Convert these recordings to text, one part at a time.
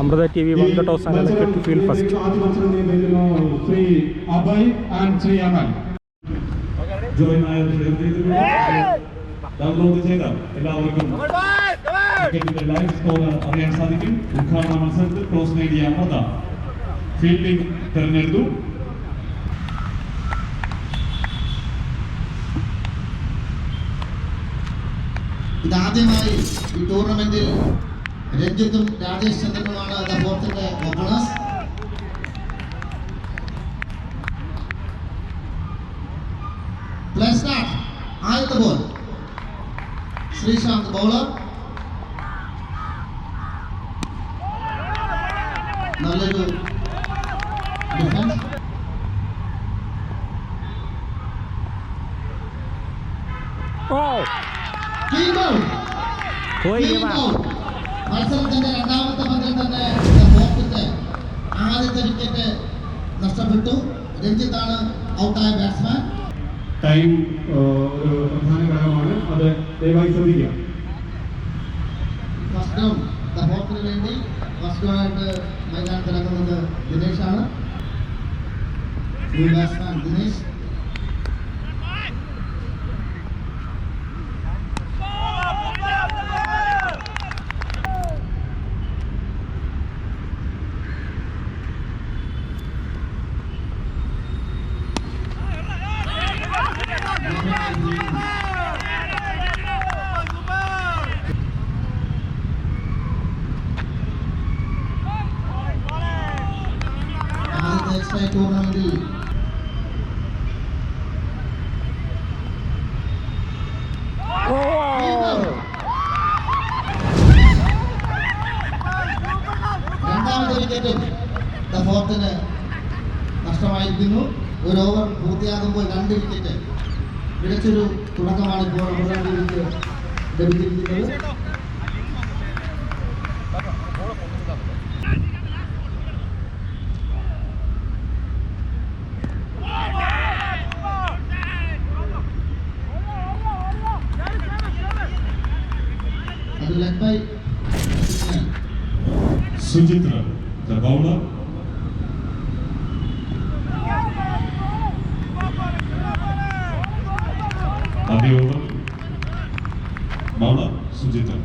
Amrita TV won the toss and elected to field first. Sri Abhay and Sri Amal. Join download ചെയ്ത എല്ലാവർക്കും ക്രിക്കറ്റിന്റെ live score അറിയാൻ സാധിക്കും. ഉദ്ഘാടന മത്സരത്തിൽ ടോസ് നേടിയ അമൃത ഫീൽഡിംഗ് തെരഞ്ഞെടുത്തു. ഇതാദ്യമായി ഈ ടൂർണമെന്റിൽ രഞ്ജിത്തും രാജേഷ് ചന്ദ്രനുമാണ് ദ ഫോർത്തിന്റെ ഓപ്പണേഴ്സ്. Play start. ആദ്യത്തെ ബോൾ ശ്രീശാന്ത് ബൗളർ. നല്ലൊരു ഡിഫൻസ്. മത്സരത്തിന്റെ രണ്ടാമത്തെ പന്തിൽ തന്നെ ഫോർത്തിന്റെ ആദ്യത്തെ വിക്കറ്റ് നഷ്ടപ്പെട്ടു. രഞ്ജിത്താണ് ഔട്ടായ ബാറ്റ്സ്മാൻ. ടൈം ഒരു പ്രധാന ഘടകമാണ്, അത് ദയവായി ശ്രദ്ധിക്കുക. ഫസ്റ്റ് ഡൗൺ ദ ഫോർത്തിന് വേണ്ടി ഫസ്റ്റ് ഡൗൺ ആയിട്ട് മൈതാനത്തിറങ്ങുന്നത് ദിനേശാണ്. ബാറ്റ്സ്മാൻ ദിനേശ്. ടൂർണമെന്റിൽ രണ്ടാമത്തെ വിക്കറ്റും ദ ഫോർത്തിന് നഷ്ടമായിരിക്കുന്നു. ഒരു ഓവർ പൂർത്തിയാകുമ്പോൾ 2 വിക്കറ്റ്. മികച്ചൊരു തുടക്കമാണ് ഇപ്പോൾ ലഭിച്ചിരിക്കുന്നത്. led by Sujitra, the bowler. Adi over. Bowler Sujitra.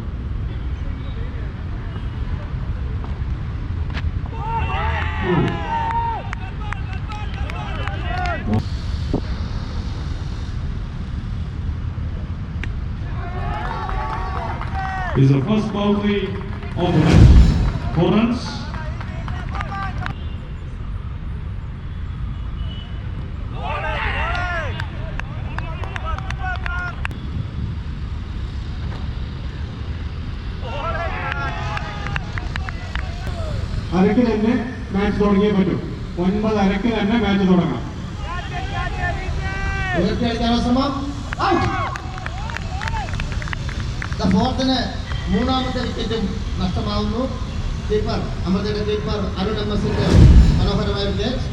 Is the first boundary of the match. 4 runs. അരക്ക് തന്നെ മാച്ച് തുടങ്ങിയേ പറ്റൂ. 9:30 തന്നെ മാച്ച് തുടങ്ങാം. ഫോർത്തിന് മൂന്നാമത്തെ വിക്കറ്റും നഷ്ടമാവുന്നു. കീപ്പർ അമൃതയുടെ കീപ്പർ അരുൺ എംഎസിന്റെ മനോഹരമായ wicket.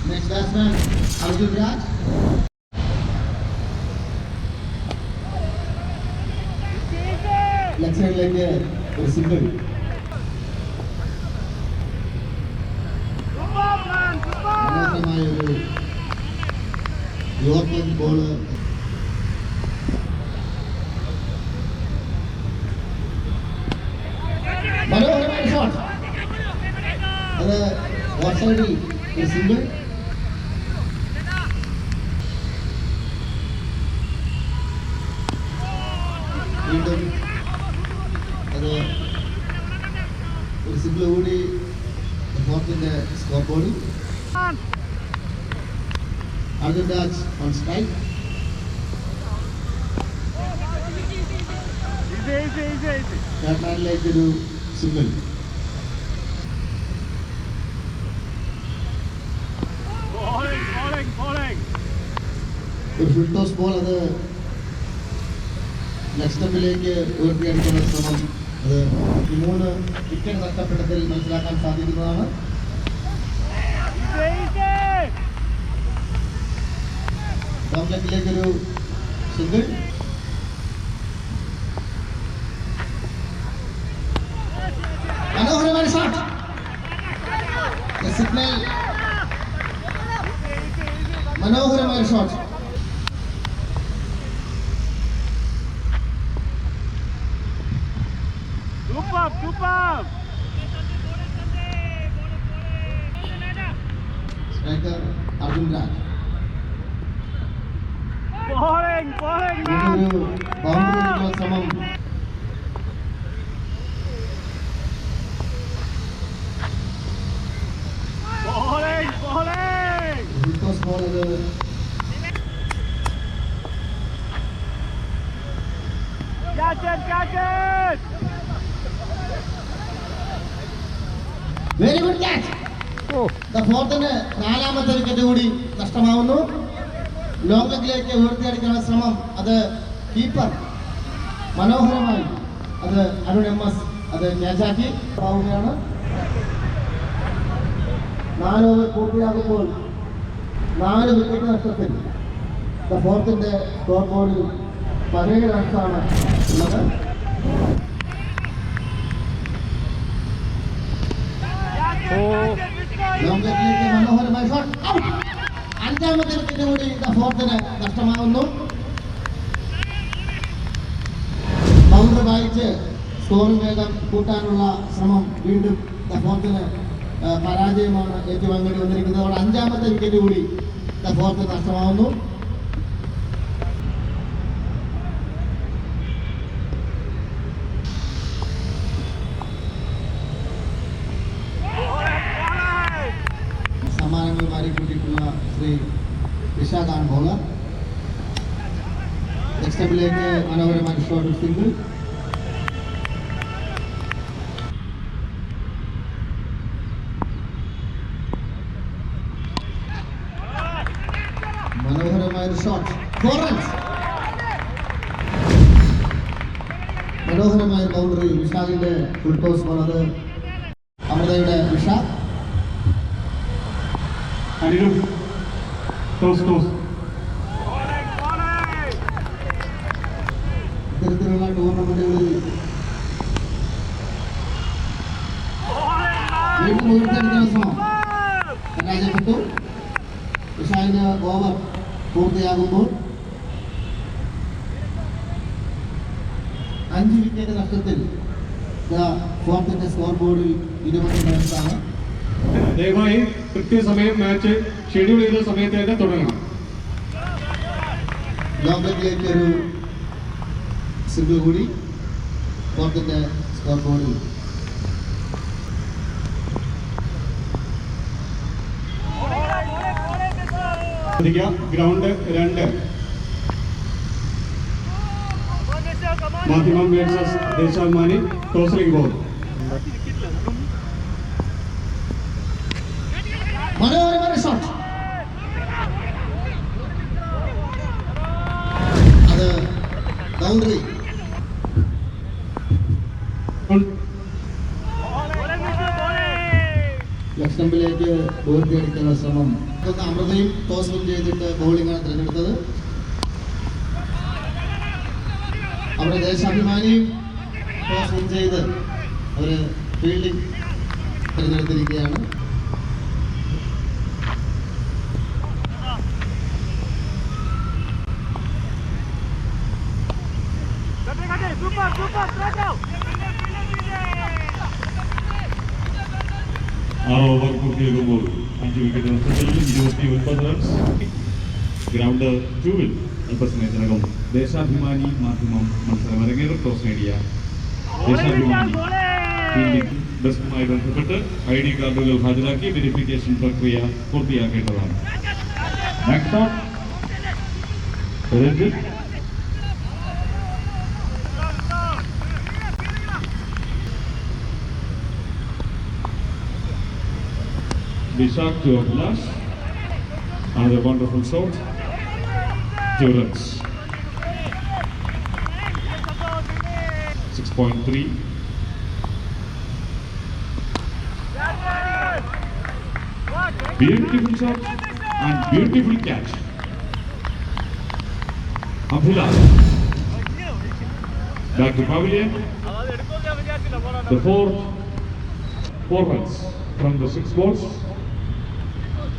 Next batsman Arjun Raj. Leg സൈഡിലേക്ക് ഒരു സിംഗിൾ. മനോഹരമായൊരു യൂറോപ്യൻ ബോള്. മനോഹരമായ ഷോട്ട്. അത് ഓഫ് സൈഡിൽ ഒരു സിംഗിൾ. വീണ്ടും അത് ഒരു സിംഗിൾ കൂടി ഫോർത്തിന്റെ സ്കോർ ബോർഡിൽ. Arjun Raj on strike. Batman-like ഒരു സിംഗിൾ. ഒരു ഫുൾ ടോസ് ബോൾ. അത് ലെഗ് സ്റ്റമ്പിലേക്ക് ഉയർത്തിയെടുക്കുന്ന ശ്രമം. അത് 3 വിക്കറ്റ് നഷ്ടപ്പെട്ടതിൽ മനസ്സിലാക്കാൻ സാധിക്കുന്നതാണ്. ഡോംലെറ്റിലേക്കൊരു സിംഗിൾ. Striker Arjun Raj. ഇതൊരു ബൗണ്ടറി ശ്രമം. Because ball ഇത് വെരി ഗുഡ് ക്യാച്ച്. ഫോർത്തിന് നാലാമത്തെ വിക്കറ്റ് കൂടി നഷ്ടമാവുന്നു. ലോങ് ലെഗിലേക്ക് ഉയർത്തിയടിക്കാനുള്ള ശ്രമം അത് കീപ്പർ മനോഹരമായി അത് അരുൺ MS അത് ക്യാച്ചാക്കി ആവുകയാണ്. 4 ഓവർ പൂർത്തിയാകുമ്പോൾ 4 വിക്കറ്റ് നഷ്ടത്തിൽ ഫോർത്തിന്റെ സ്കോർ ബോർഡിൽ 17 റൺസാണ് ഉള്ളത്. ലോങ് ലെഗിലേക്ക് മനോഹരമായ ഷോട്ട്. അഞ്ചാമത്തെ വിക്കറ്റ് കൂടി ഫോർത്തിന് നഷ്ടമാകുന്നു. ബൗണ്ടറി വായിച്ച് സ്കോറിംഗ് വേഗം കൂട്ടാനുള്ള ശ്രമം വീണ്ടും ഫോർത്തിന് പരാജയമാണ് ഏറ്റുവാങ്ങേണ്ടി വന്നിരിക്കുന്നത്. അവിടെ അഞ്ചാമത്തെ വിക്കറ്റ് കൂടി ഫോർത്തിന് നഷ്ടമാകുന്നു. സമ്മാനങ്ങൾ മാറിക്കൊണ്ടിട്ടുള്ള ശ്രീ വിശാഖാണ് ബോളർ. ലെഗ് മനോഹരമായ ഷോട്ട് സിംഗിൾ. മനോഹരമായ ഷോട്ട്. 4 റൺസ്. മനോഹരമായ ബൗണ്ടറി വിശാഖിന്റെ ഫുൾ ടോസ് ബോൾ. അത് അമൃതയുടെ വിശാഖ്. ഇത്തരത്തിലുള്ള ടൂർണമെന്റുകളിൽ വീണ്ടും ഉയർത്തിയെടുക്കുന്ന ശ്രമം പരാജയപ്പെട്ടു. വിശാഖിന്റെ ഓവർ പൂർത്തിയാകുമ്പോൾ 5 വിക്കറ്റ് നഷ്ടത്തിൽ ഫോർത്തിന്റെ സ്കോർ ബോർഡിൽ 20 റൺസാണ്. ദയവായി കൃത്യസമയം മാച്ച് ഷെഡ്യൂൾ ചെയ്ത സമയത്ത് തന്നെ തുടങ്ങണം. ലോങ് ലെഗിലേക്ക് ഒരു സിംഗിൾ കൂടി ഫോർത്തിന്റെ സ്കോർ ബോർഡിൽ. ഗ്രൗണ്ട് 2 മാധ്യമം വേഴ്സസ് ദേശാഭിമാനി. ടോസിലേക്ക് പോകും. മനോഹരമായ ഷോട്ട്. അത് ബൗണ്ടറി. ലക്ഷ്മണിലേക്ക് പൂർത്തിയടിക്കാനുള്ള ശ്രമം. അമൃതയും ടോസ് വിൻ ചെയ്തിട്ട് ബൗളിംഗാണ് തിരഞ്ഞെടുത്തത്. അവിടെ ദേശാഭിമാനിയും ടോസ് വിൻ ചെയ്ത് അവര് ഫീൽഡിംഗ് തിരഞ്ഞെടുത്തിരിക്കുകയാണ്. ഓവർ പൂർത്തിയാകുമ്പോൾ 5 വിക്കറ്റ് നഷ്ടത്തിൽ 29 റൺസ്. ഗ്രൗണ്ട് 2-ൽ അല്പസമയത്തിനകം ദേശാഭിമാനി മാധ്യമം മത്സരം അരങ്ങേറും. ടോസ് നേടിയ ദേശാഭിമാനി ഫീൽഡിംഗ് ബെസ്റ്റുമായി ബന്ധപ്പെട്ട് ID കാർഡുകൾ ഹാജരാക്കി വെരിഫിക്കേഷൻ പ്രക്രിയ പൂർത്തിയാക്കേണ്ടതാണ്. Vishak to Abhilash. Another wonderful shot. 2 runs. 6.3. Beautiful shot and beautiful catch. Abhilash. Back to pavilion. The 4 runs from the 6 balls.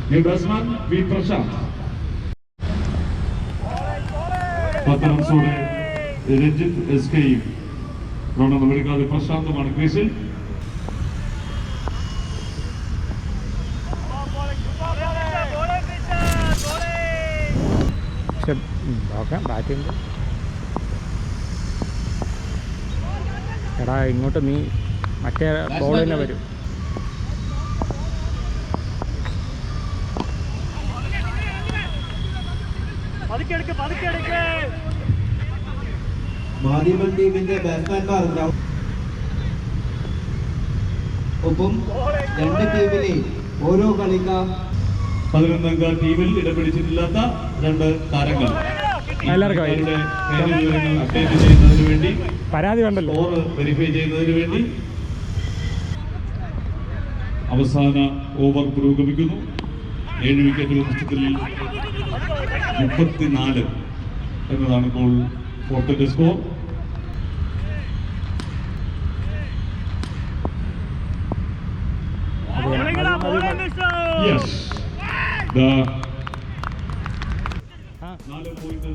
New batsman V. Prashant. 10 റൺസോടെ Ranjith SK റണ്ണൊന്നും എടുക്കാതെ പ്രശാന്തമാണ് ക്രീസിൽ. പക്ഷെ നോക്കാം ബാറ്റിംഗ്. എടാ ഇങ്ങോട്ട് നീ മറ്റേ ബോൾ തന്നെ വരും. മാധ്യമം ടീമിന്റെ ബാറ്റ്സ്മാൻമാർ ഒപ്പം രണ്ട് ടീമിലെ ഓരോ കളിക്കാർ 11 അംഗ ടീമിൽ ഇടം പിടിച്ചിട്ടില്ലാത്ത 2 താരങ്ങൾ അപ്ഡേറ്റ് ചെയ്യുന്നതിന് വേണ്ടി, പരാതി വേണ്ടല്ലോ, സ്കോർ വെരിഫൈ ചെയ്യുന്നതിന് വേണ്ടി അവസാന ഓവർ പുരോഗമിക്കുന്നു. 7 വിക്കറ്റുകൾ നഷ്ടത്തിൽ 34 എന്നതാണ് ഇപ്പോൾ ഫോർത്തിന്റെ സ്കോർ. Yes. The 4.4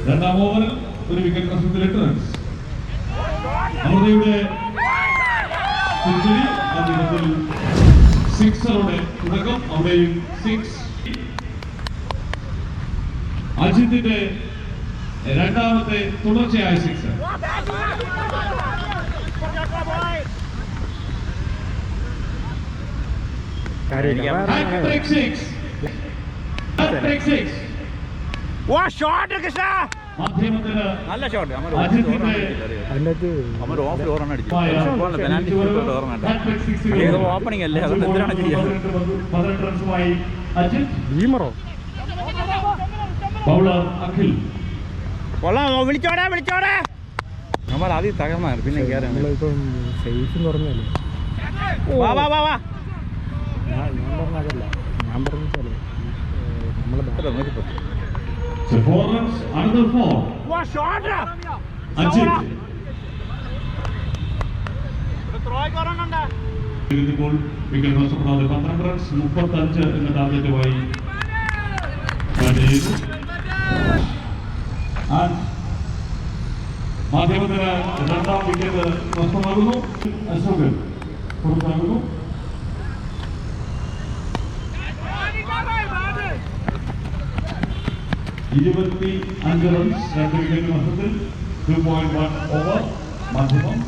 രണ്ടാം ഓവറിൽ 1 വിക്കറ്റ് നഷ്ടത്തിൽ 8 റൺസ്. അമൃതയുടെ സെഞ്ചുറി, അദ്ദേഹത്തിൽ സിക്സറോടെ തുടക്കം, അവിടെയും 6. അജിത്തിന്റെ രണ്ടാമത്തെ തുടർച്ചയായ 6. മാധ്യമത്തിന് നല്ല ഷോട്ട് ഓപ്പണിംഗ് അല്ലേ, അതുകൊണ്ട് എന്തിനാണ് ചെയ്യുന്നത്? 18 റൺസുമായി അജിത്. ഭീമറോ ബൗളർ അഖിൽ. വിളിച്ചോടെ നമ്മൾ ആദ്യം തകർന്നാണ്, പിന്നെ നമ്മളിപ്പം സേഫ് എന്ന് പറഞ്ഞാലേ ഞാൻ പറഞ്ഞ അതല്ല, ഞാൻ പറഞ്ഞാലേ നമ്മളെ So 4 runs, another 4. Ajit. ഇപ്പോൾ വിക്കറ്റ് നഷ്ടപ്പെടാതെ 12 റൺസ് 35 എന്ന ടാർഗറ്റുമായി മാധ്യമത്തിന് രണ്ടാം വിക്കറ്റ് നഷ്ടമാകുന്നു. അശോകൻ പുറത്താകുന്നു. ഇരുപത്തി 5 റൺസ് 2 വിക്കറ്റ് നഷ്ടത്തിൽ 2.1 ഓവർ. മാധ്യമം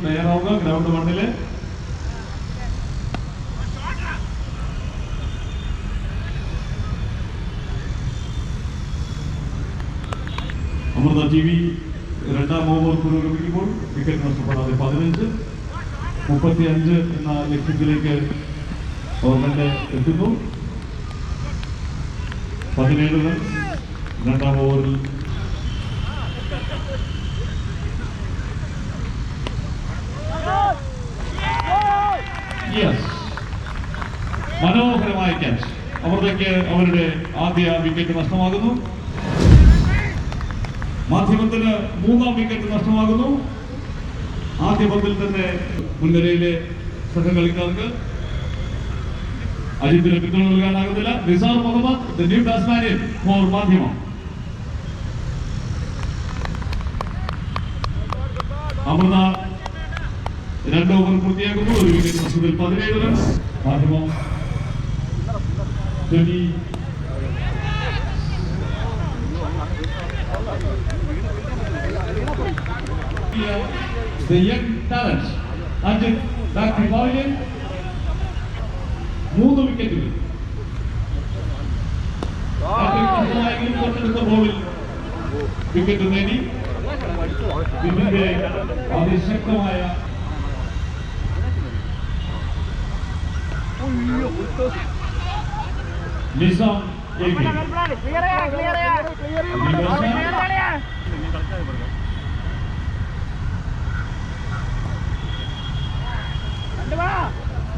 തയ്യാറാവുക ഗ്രൗണ്ട് 1-ല്. അമൃത TV രണ്ടാം ഓവർ പുരോഗമിക്കുമ്പോൾ വിക്കറ്റ് നഷ്ടപ്പെടാതെ 15, 35 എന്ന ലക്ഷ്യത്തിലേക്ക് ഓവറിന്റെ എത്തുന്നു. 17 റൺസ് രണ്ടാം ഓവറിൽ. മനോഹരമായ ക്യാച്ച്. അമൃതയ്ക്ക് അവരുടെ ആദ്യ വിക്കറ്റ് നഷ്ടമാകുന്നു. മാധ്യമത്തിന് 3ാം വിക്കറ്റ് നഷ്ടമാകുന്നു. ആദ്യ പന്തിൽ തന്നെ മുൻനിരയിലെ സഹകളിക്കാർക്ക് അജിത്തിന് പിന്തുണ നൽകാനാകുന്നില്ല. Nisar Muhammad, the new batsman for Madhyamam. Amrita 2 over പൂർത്തിയാക്കുന്നു. 1 വിക്കറ്റ് നഷ്ടത്തിൽ 17 റൺസ്. മാധ്യമം 20. The young talent Ajit back to pavilion. 3 വിക്കറ്റുകൾ. തൊട്ടടുത്ത ബോളിൽ വിക്കറ്റ് നേടി. ഇതിന്റെ അതിശക്തമായ Nizam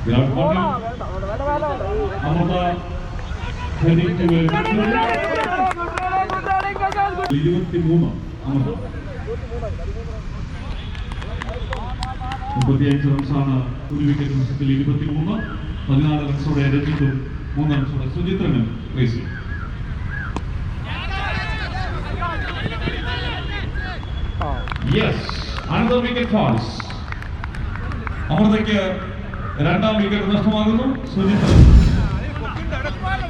Ground ball. Amrita heading to a 23 Amrita. 35 റൺസാണ് ഒരു വിക്കറ്റ് നഷ്ടത്തിൽ 23 14 റൺസോടെ രഞ്ജിത്തും 3 റൺസോടെ സുചിത്രനും ക്രീസിൽ. Yes, another wicket falls. അമൃതയ്ക്ക് രണ്ടാം വിക്കറ്റ് നഷ്ടമാകുന്നു. സുചിത്രൻ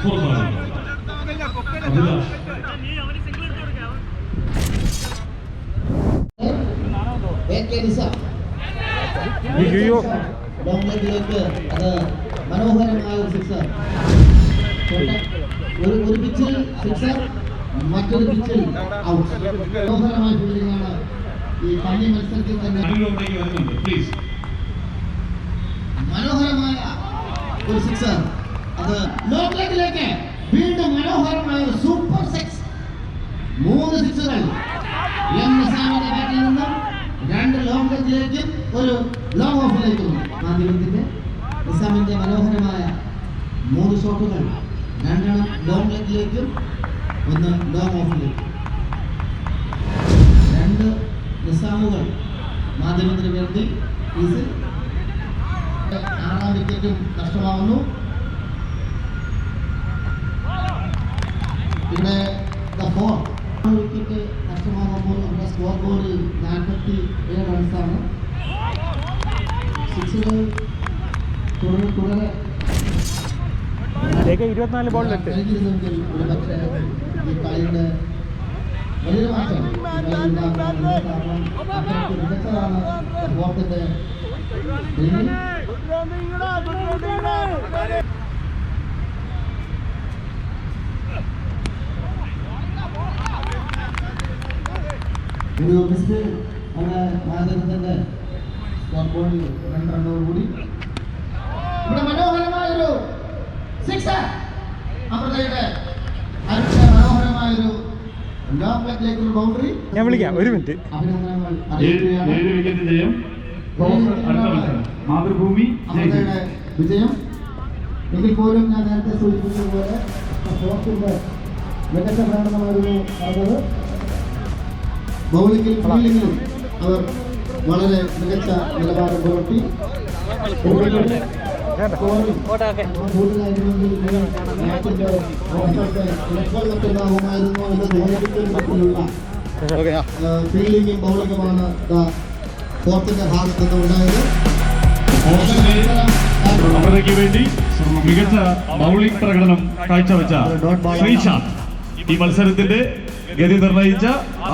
പുറത്താകുന്നു. അഭിലാഷ് അയ്യോ ലോങ്ങിലേക്ക് അത് മനോഹരമായ ഒരു സിക്സർ. ഒരു പിച്ചിൽ സിക്സർ, മറ്റൊരു പിച്ചിൽ ഔട്ട്. മനോഹരമായ ഫീൽഡിംഗാണ് ഈ കഴിഞ്ഞ മത്സരത്തിൽ തന്നെ. അനിലോട്ടേക്ക് വരുന്നുണ്ട് പ്ലീസ്. മനോഹരമായ ഒരു സിക്സർ, അത് ലോങ് ലെഗിലേക്ക് വീണ്ടും മനോഹരമായ ഒരു സൂപ്പർ സിക്സ്. 3 സിക്സുകൾ എം നിസാമിന്റെ ബാറ്റിൽ നിന്നും 2 ലോങ് ലെഗിലേക്കും ഒരു ലോങ് ഓഫിലേക്കും. മാധ്യമത്തിന്റെ നിസാമിന്റെ മനോഹരമായ 3 ഷോട്ടുകൾ, 2 ലോങ് ലെഗിലേക്കും 1 ലോങ് ഓഫിലേക്കും. 2 നിസാമുകൾ മാധ്യമത്തിന് വേണ്ടി ക്രീസിൽ. 6ാം വിക്കറ്റും നഷ്ടമാവുന്നു. ഇവിടെ വിക്കറ്റ് നഷ്ടമാകുമ്പോൾ നമ്മുടെ സ്കോർ ബോർഡിൽ 47 റൺസാണ്. സിക്സുകൾ തുടരെ 24 ബോളിലിട്ട് കഴിഞ്ഞിരുന്നെങ്കിൽ ഒരുപക്ഷെ ഈ കളിയുടെ വലിയൊരു മാറ്റം മികച്ചതാണ് ഫോർത്തിന്റെ ഒരു മിസ്റ്റ് നമ്മുടെ മാധ്യമത്തിന്റെ സ്കോർ ബോർഡിൽ 2 റണ്ണോടുകൂടി. ഇവിടെ മനോഹരമായൊരു സിക്സർ, അമൃതയുടെ അടുത്ത മനോഹരമായൊരു ലോങ് ലെഗിലേക്കുള്ള ബൗണ്ടറി. ഞാൻ വിളിക്കാം, ഒരു മിനിറ്റ്. അഭിനന്ദനങ്ങൾ 7 വിക്കറ്റ് ജയം. അടുത്ത മത്സരം മാതൃഭൂമി അമൃതയുടെ വിജയം. എങ്കിൽ പോലും ഞാൻ നേരത്തെ സൂചിപ്പിച്ചതുപോലെ ഫോർത്തിന്റെ മികച്ച പ്രകടനമായിരുന്നു നടന്നത്. ബൗളിംഗിലും ഫീൽഡിങ്ങിലും അവർ വളരെ മികച്ച നിലവാരം പുലർത്തി. കൂടുതലായിരുന്നെങ്കിൽ മാച്ചിന്റെ അവസരത്തെ ലക്ഷ്യങ്ങളുണ്ടാകുമായിരുന്നു എന്ന് തോന്നിപ്പിക്കുന്ന ഫീൽഡിങ്ങും ബൗളിങ്ങുമാണ് ഫോർത്തിന്റെ ഭാഗത്ത് നിന്ന് ഉണ്ടായത്. അമൃതയ്ക്ക് വേണ്ടി മികച്ച ബൗളിംഗ് പ്രകടനം കാഴ്ചവെച്ച ശ്രീശാന്ത് ഈ മത്സരത്തിന്റെ ഗതി നിർണയിച്ച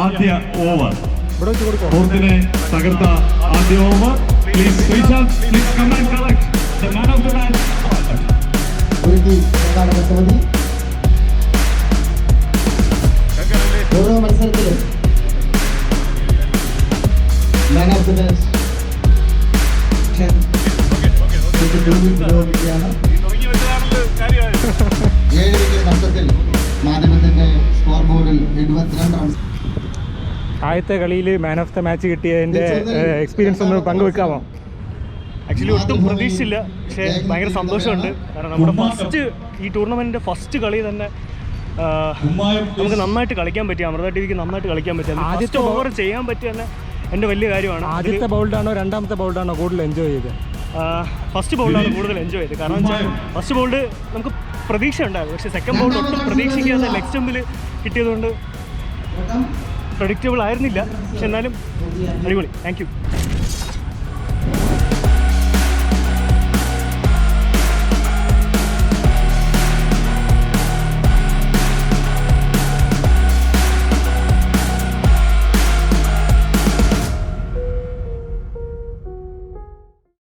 ആദ്യ ഓവർ. ഫോർത്തിനെ തകർത്ത ആദ്യ over. Please Sreesanth, please come and collect the man of the match. ഓരോ മത്സരത്തിലും മാൻ ഓഫ് ദ മാച്ച് പുരോഗമിക്കുകയാണ്. 7 വിക്കറ്റ് നഷ്ടത്തിൽ മാധ്യമത്തിന്റെ സ്കോർ ബോർഡിൽ 72 റൺസ്. ആദ്യത്തെ കളിയിൽ മാൻ ഓഫ് ദ മാച്ച് കിട്ടിയതിൻ്റെ എക്സ്പീരിയൻസ് ഒന്ന് പങ്കുവെക്കാമോ? ആക്ച്വലി ഒട്ടും പ്രതീക്ഷിച്ചില്ല, പക്ഷേ ഭയങ്കര സന്തോഷമുണ്ട്. കാരണം നമ്മുടെ ഈ ടൂർണമെൻറ്റിൻ്റെ ഫസ്റ്റ് കളി തന്നെ നമുക്ക് നന്നായിട്ട് കളിക്കാൻ പറ്റി. അമൃത ടിവിക്ക് നന്നായിട്ട് കളിക്കാൻ പറ്റി. ആദ്യത്തെ ഓവർ ചെയ്യാൻ പറ്റിയ തന്നെ എൻ്റെ വലിയ കാര്യമാണ്. ആദ്യത്തെ ബൗൾഡാണോ രണ്ടാമത്തെ ബൗൾഡാണോ കൂടുതൽ എൻജോയ് ചെയ്തത്? ഫസ്റ്റ് ബോളിലാണ് കൂടുതൽ എൻജോയ് ചെയ്തത്. കാരണം വെച്ചാൽ ഫസ്റ്റ് ബോൾഡ് നമുക്ക് പ്രതീക്ഷ ഉണ്ടായിരുന്നു, പക്ഷേ സെക്കൻഡ് ബോൾഡ് ഒട്ടും പ്രതീക്ഷിക്കാതെ ലെഗ് സ്റ്റമ്പിൽ കിട്ടിയതുകൊണ്ട് പ്രഡിക്റ്റബിൾ ആയിരുന്നില്ല. പക്ഷെ എന്നാലും അടിപൊളി. Thank you.